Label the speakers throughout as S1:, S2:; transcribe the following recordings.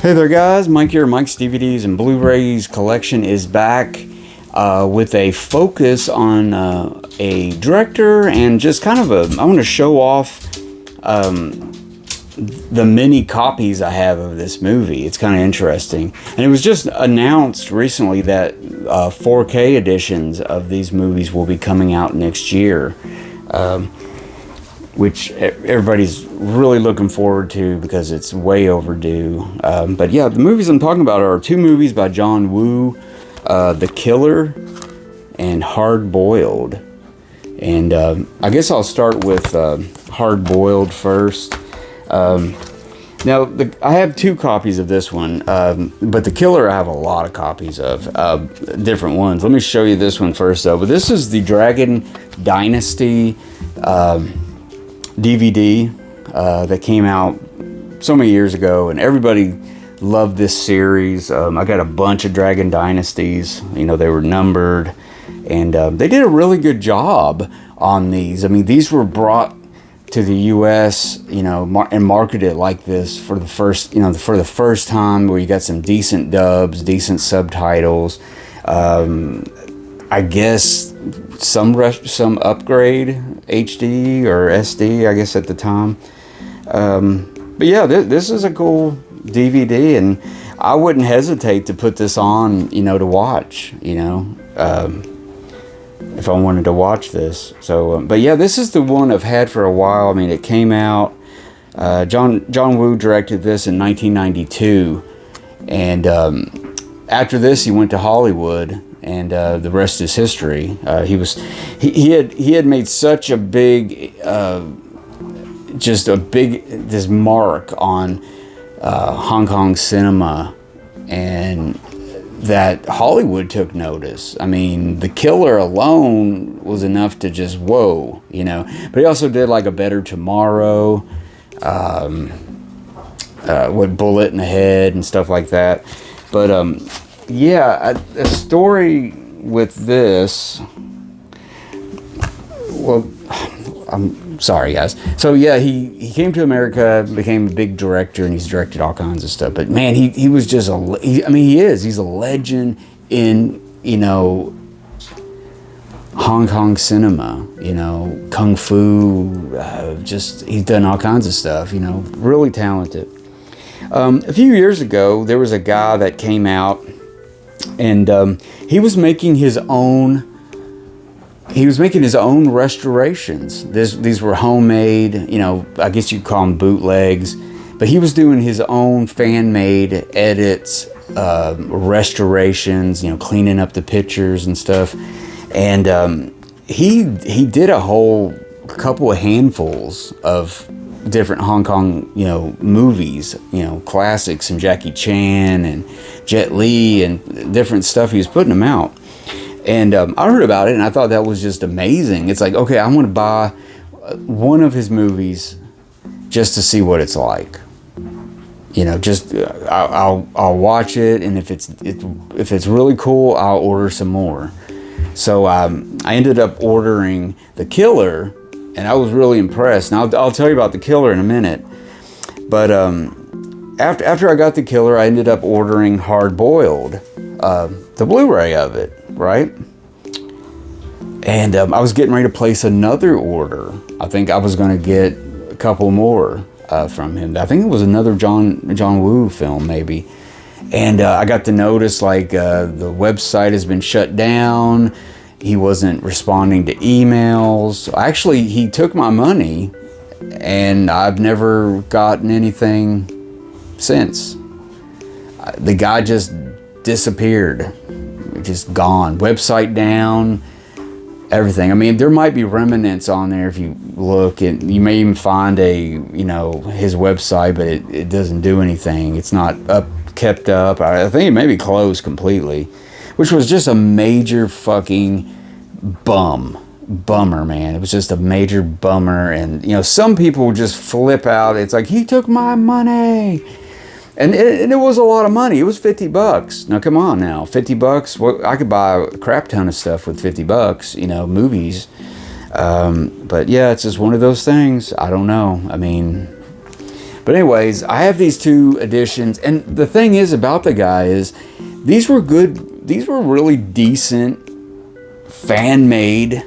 S1: Hey there guys, Mike here. Mike's DVDs and Blu-rays collection is back with a focus on a director and just kind of I want to show off the many copies I have of this movie. It's kind of interesting. And it was just announced recently that 4K editions of these movies will be coming out next year. Which everybody's really looking forward to because it's way overdue. But yeah, the movies I'm talking about are two movies by John Woo, The Killer and Hard Boiled. And I guess I'll start with Hard Boiled first. Now, I have two copies of this one, but The Killer I have a lot of copies of, different ones. Let me show you this one first though. But this is the Dragon Dynasty DVD that came out so many years ago, and everybody loved this series. I got a bunch of Dragon Dynasties. You know, they were numbered, and they did a really good job on these. I mean, these were brought to the U.S., you know, and marketed like this for the first, for the first time, where you got some decent dubs, decent subtitles. I guess some upgrade, HD or SD, I guess at the time. But yeah, this is a cool DVD, and I wouldn't hesitate to put this on, to watch, if I wanted to watch this. So, but yeah, this is the one I've had for a while. I mean, it came out, John Woo directed this in 1992, and after this he went to Hollywood, and the rest is history. He had made such a big, this mark on Hong Kong cinema, and that Hollywood took notice. I mean, The Killer alone was enough to just whoa, But he also did like A Better Tomorrow, with Bullet in the Head and stuff like that. But yeah, a story with this. Well, I'm sorry, guys. So yeah, he came to America, became a big director, and he's directed all kinds of stuff. But man, he was just he's a legend in Hong Kong cinema. Kung fu. He's done all kinds of stuff. Really talented. A few years ago, there was a guy that came out, and he was making his own restorations. These were homemade, I guess you'd call them bootlegs, but he was doing his own fan-made edits, restorations, cleaning up the pictures and stuff. And he did a whole couple of handfuls of different Hong Kong, movies, classics, and Jackie Chan and Jet Li and different stuff. He was putting them out. And I heard about it, and I thought that was just amazing. It's like, okay, I want to buy one of his movies just to see what it's like. I'll watch it, and if it's really cool, I'll order some more. So I ended up ordering The Killer, and I was really impressed. Now I'll tell you about The Killer in a minute. But after I got The Killer, I ended up ordering Hard Boiled, the Blu-ray of it. Right? And I was getting ready to place another order. I think I was going to get a couple more from him. I think it was another John Woo film, maybe. And I got the notice, like, the website has been shut down. He wasn't responding to emails. Actually, he took my money, and I've never gotten anything since. The guy just disappeared. Just gone. Website down, everything. I mean, there might be remnants on there if you look, and you may even find his website, but it doesn't do anything. It's not kept up. I think it may be closed completely, which was just a major fucking bummer, man. It was just a major bummer. And some people just flip out. It's like, he took my money. And it was a lot of money. It was $50. Now, come on now. $50? Well, I could buy a crap ton of stuff with $50, movies. But yeah, it's just one of those things. I don't know. I mean, But anyways, I have these 2 editions, and the thing is about the guy is these were good. These were really decent fan-made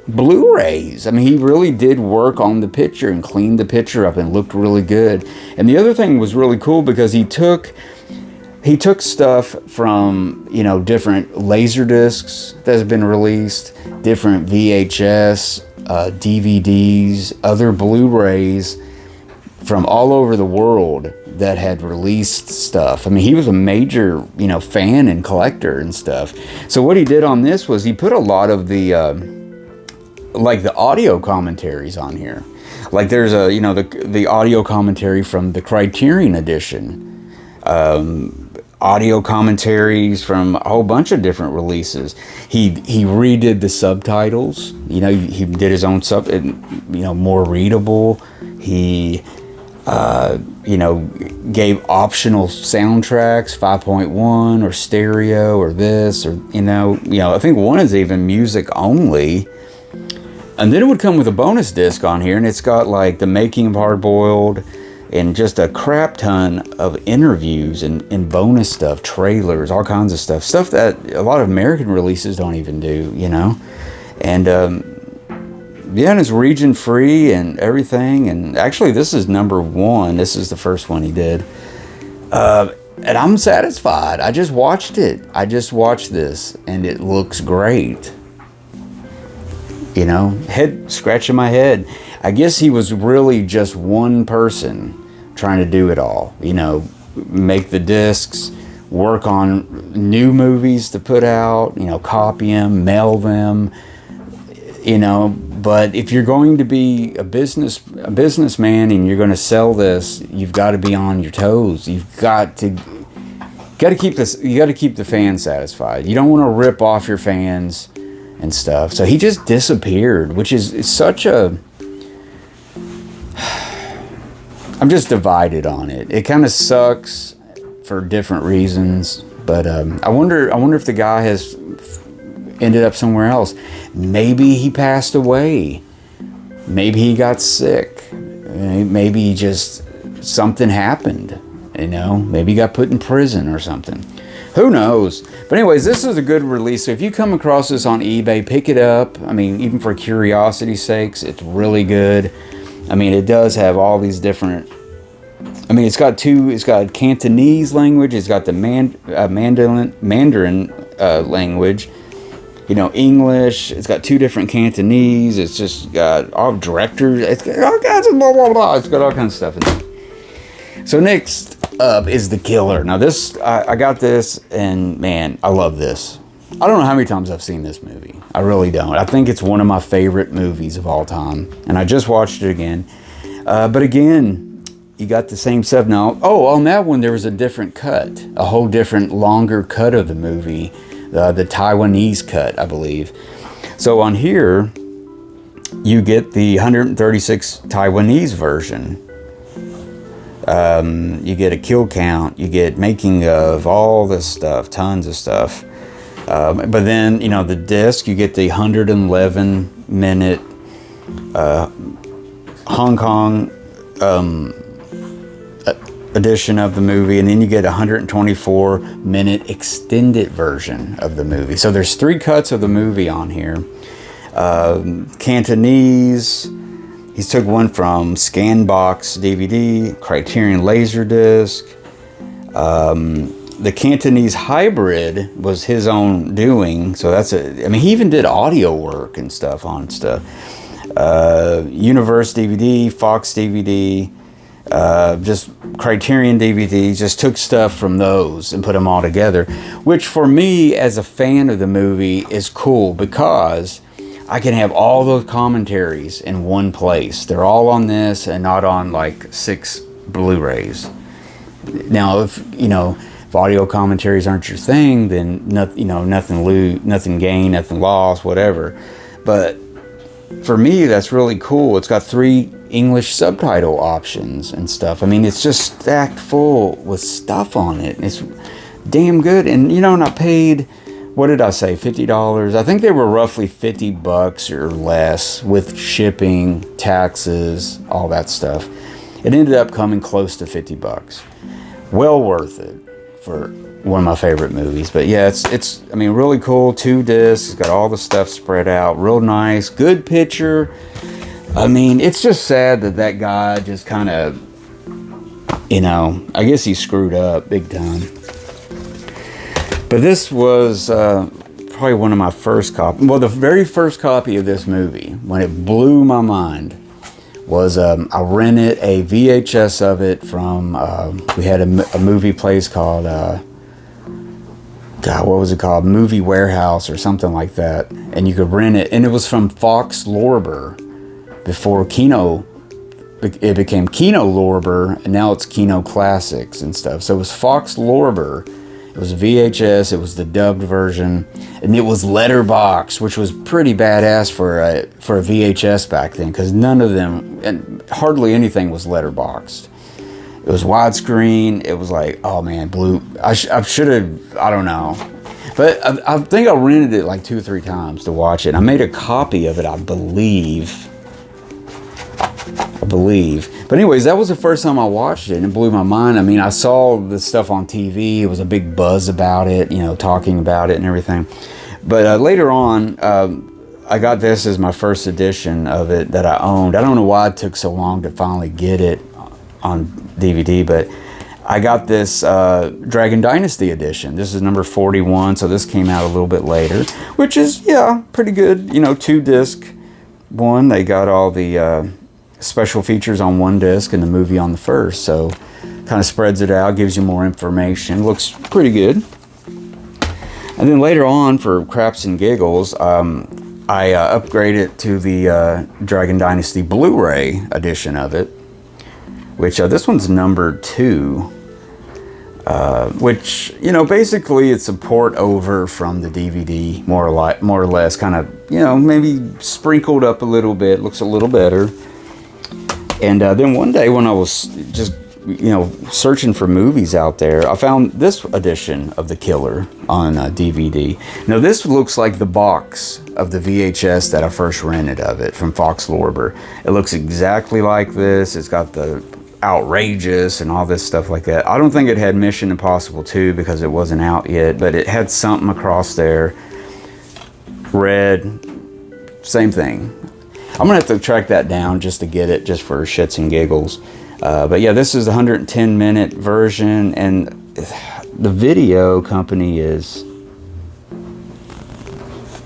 S1: Blu-rays. I mean, he really did work on the picture and cleaned the picture up and looked really good. And the other thing was really cool because he took stuff from, you know, different laser discs that have been released, different VHS, DVDs, other Blu-rays from all over the world that had released stuff. I mean, he was a major, you know, fan and collector and stuff. So what he did on this was he put a lot of the like the audio commentaries on here. Like there's a, you know, the audio commentary from the Criterion edition, audio commentaries from a whole bunch of different releases. He redid the subtitles. You know, he did his own you know, more readable. He you know, gave optional soundtracks, 5.1 or stereo or this, or you know, I think one is even music only. And then it would come with a bonus disc on here, and it's got like the making of Hard Boiled and just a crap ton of interviews and bonus stuff, trailers, all kinds of stuff that a lot of American releases don't even do, you know. And yeah, and it's region free and everything. And actually, this is #1. This is the first one he did. And I'm satisfied. I just watched it. I just watched this, and it looks great. You know, head scratching my head. I guess he was really just one person trying to do it all. You know, make the discs, work on new movies to put out, you know, copy them, mail them, you know. But if you're going to be a businessman and you're going to sell this, you've got to be on your toes. You've got to keep this. You got to keep the fans satisfied. You don't want to rip off your fans and stuff. So he just disappeared, which is such a. I'm just divided on it. It kind of sucks for different reasons, but I wonder if the guy has ended up somewhere else. Maybe he passed away. Maybe he got sick. Maybe just something happened. You know, maybe he got put in prison or something. Who knows? But anyways, this is a good release. So if you come across this on eBay, pick it up. I mean, even for curiosity's sakes, it's really good. I mean, it does have all these different. I mean, it's got Cantonese language. It's got the Mandarin language. You know, English. It's got 2 different Cantonese. It's just got all directors. It's got all kinds of blah blah blah. It's got all kinds of stuff in it. So next up is The Killer. Now this, I got this, and man, I love this. I don't know how many times I've seen this movie. I really don't. I think it's one of my favorite movies of all time, and I just watched it again. But again, you got the same stuff now. Oh, on that one there was a different cut, a whole different, longer cut of the movie, the Taiwanese cut, I believe. So on here, you get the 136 Taiwanese version. You get a kill count, you get making of, all this stuff, tons of stuff. But then, you know, the disc, you get the 111-minute Hong Kong edition of the movie, and then you get a 124-minute extended version of the movie. So there's 3 cuts of the movie on here. Cantonese. He took one from Scanbox DVD, Criterion Laserdisc. The Cantonese hybrid was his own doing, so that's I mean, he even did audio work and stuff on stuff. Universe DVD, Fox DVD, just Criterion DVD, just took stuff from those and put them all together, which for me as a fan of the movie is cool because I can have all those commentaries in one place. They're all on this and not on like 6 Blu-rays. Now, if audio commentaries aren't your thing, then nothing gained, nothing lost, whatever. But for me, that's really cool. It's got 3 English subtitle options and stuff. I mean, it's just stacked full with stuff on it. It's damn good. And and I paid, what did I say, $50? I think they were roughly $50 or less with shipping, taxes, all that stuff. It ended up coming close to 50 bucks. Well worth it for one of my favorite movies. But yeah, it's I mean, really cool. 2 discs. It's got all the stuff spread out. Real nice. Good picture. I mean, it's just sad that guy just kind of, you know, I guess he screwed up big time. But this was probably one of my first copies. Well, the very first copy of this movie, when it blew my mind, was I rented a VHS of it from, we had a movie place called, God, what was it called? Movie Warehouse or something like that. And you could rent it. And it was from Fox Lorber before Kino. It became Kino Lorber, and now it's Kino Classics and stuff. So it was Fox Lorber. It was VHS. It was the dubbed version, and it was letterbox, which was pretty badass for a VHS back then, because none of them, and hardly anything was letterboxed. It was widescreen. It was like, oh man, blue. I should have. I don't know, but I think I rented it like 2 or 3 times to watch it. I made a copy of it, I believe. But anyways, that was the first time I watched it, and it blew my mind. I mean, I saw the stuff on TV. It was a big buzz about it, you know, talking about it and everything. But later on, I got this as my first edition of it that I owned. I don't know why it took so long to finally get it on DVD, but I got this Dragon Dynasty edition. This is number 41, so this came out a little bit later, which is, yeah, pretty good. You know, 2-disc one. They got all the special features on 1 disc and the movie on the first, so kind of spreads it out, gives you more information. Looks pretty good. And then later on, for craps and giggles, I upgraded to the Dragon Dynasty Blu-ray edition of it, which this one's number 2, which, you know, basically it's a port over from the DVD, more or less, kind of, you know, maybe sprinkled up a little bit, looks a little better. And then one day when I was just, you know, searching for movies out there, I found this edition of The Killer on DVD. Now this looks like the box of the VHS that I first rented of it from Fox Lorber. It looks exactly like this. It's got the outrageous and all this stuff like that. I don't think it had Mission Impossible 2 because it wasn't out yet, but it had something across there. Red, same thing. I'm gonna have to track that down just to get it, just for shits and giggles. But yeah, this is the 110-minute version, and the video company is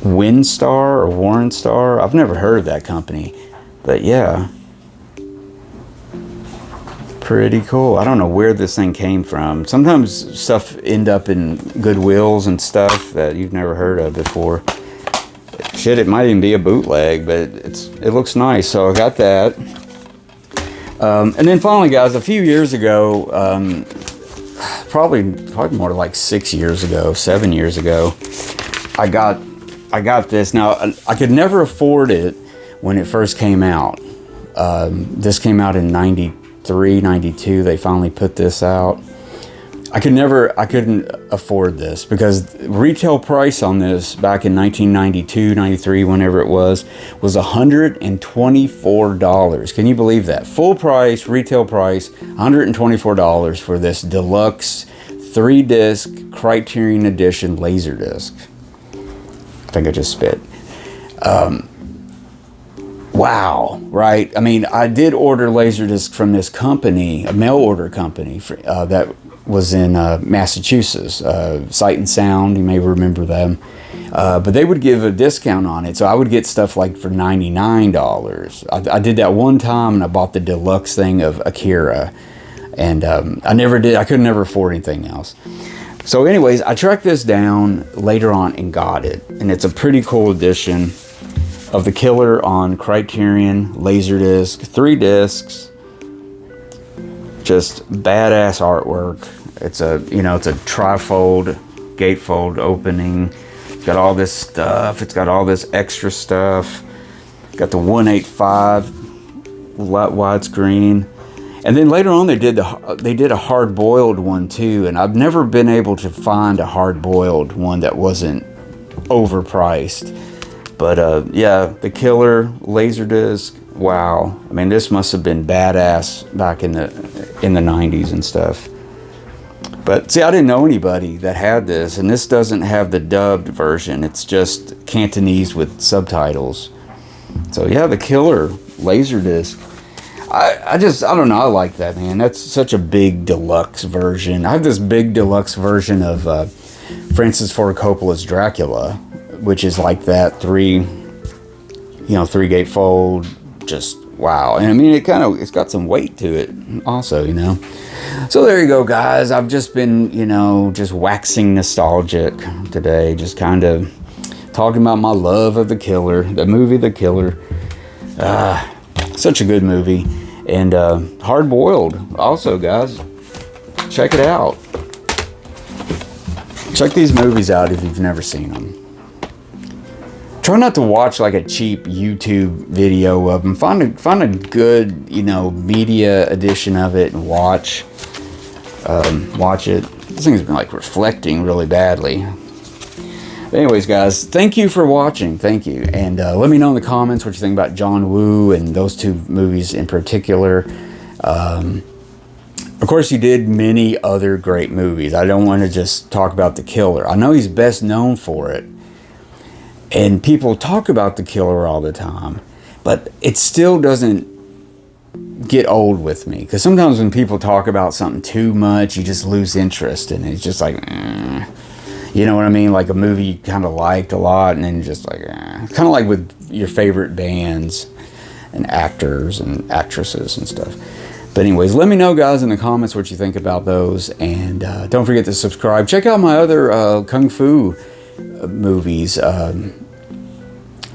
S1: Winstar or Warren Star. I've never heard of that company, but yeah, pretty cool. I don't know where this thing came from. Sometimes stuff end up in Goodwills and stuff that you've never heard of before. Shit, it might even be a bootleg, but it looks nice, so I got that. And then finally, guys, a few years ago, probably more like 6 years ago, 7 years ago, I got this. Now, I could never afford it when it first came out. This came out in 93, 92. They finally put this out. I couldn't afford this because retail price on this back in 1992, 93, whenever it was $124. Can you believe that? Full price, retail price, $124 for this deluxe 3-disc Criterion Edition Laserdisc. I think I just spit. Wow, right? I mean, I did order Laserdisc from this company, a mail order company that was in Massachusetts, Sight and Sound. You may remember them, but they would give a discount on it, so I would get stuff like for $99. I did that one time, and I bought the deluxe thing of Akira, and I could never afford anything else. So anyways, I tracked this down later on and got it, and it's a pretty cool edition of The Killer on Criterion Laserdisc, 3 discs. Just badass artwork. It's a trifold, gatefold opening. It's got all this stuff. It's got all this extra stuff. Got the 185 widescreen. And then later on they did a hard-boiled one too, and I've never been able to find a hard-boiled one that wasn't overpriced. But yeah, The Killer Laserdisc. wow. I mean, this must have been badass back in the 90s and stuff. But see, I didn't know anybody that had this, and this doesn't have the dubbed version. It's just Cantonese with subtitles. So yeah, the killer Laserdisc. I don't know. I like that, man. That's such a big deluxe version. I have this big deluxe version of Francis Ford Coppola's Dracula, which is like that three gatefold. Just wow. And I mean, it's got some weight to it also, you know. So there you go, guys. I've just been, just waxing nostalgic today. Just kind of talking about my love of The Killer, the movie The Killer. Such a good movie. And Hard Boiled also, guys. Check it out. Check these movies out if you've never seen them. Try not to watch like a cheap YouTube video of them. Find a good, media edition of it and watch it. This thing's been like reflecting really badly. But anyways, guys, thank you for watching. Thank you. And let me know in the comments what you think about John Woo and those two movies in particular. Of course, he did many other great movies. I don't want to just talk about The Killer. I know he's best known for it. And people talk about The Killer all the time. But it still doesn't get old with me. Because sometimes when people talk about something too much, you just lose interest. And it's just like, you know what I mean? Like a movie you kind of liked a lot. And then just like, kind of like with your favorite bands and actors and actresses and stuff. But anyways, let me know, guys, in the comments what you think about those. And don't forget to subscribe. Check out my other Kung Fu movies.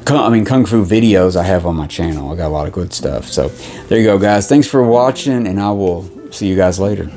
S1: Kung Fu videos I have on my channel. I got a lot of good stuff. So there you go, guys. Thanks for watching, and I will see you guys later.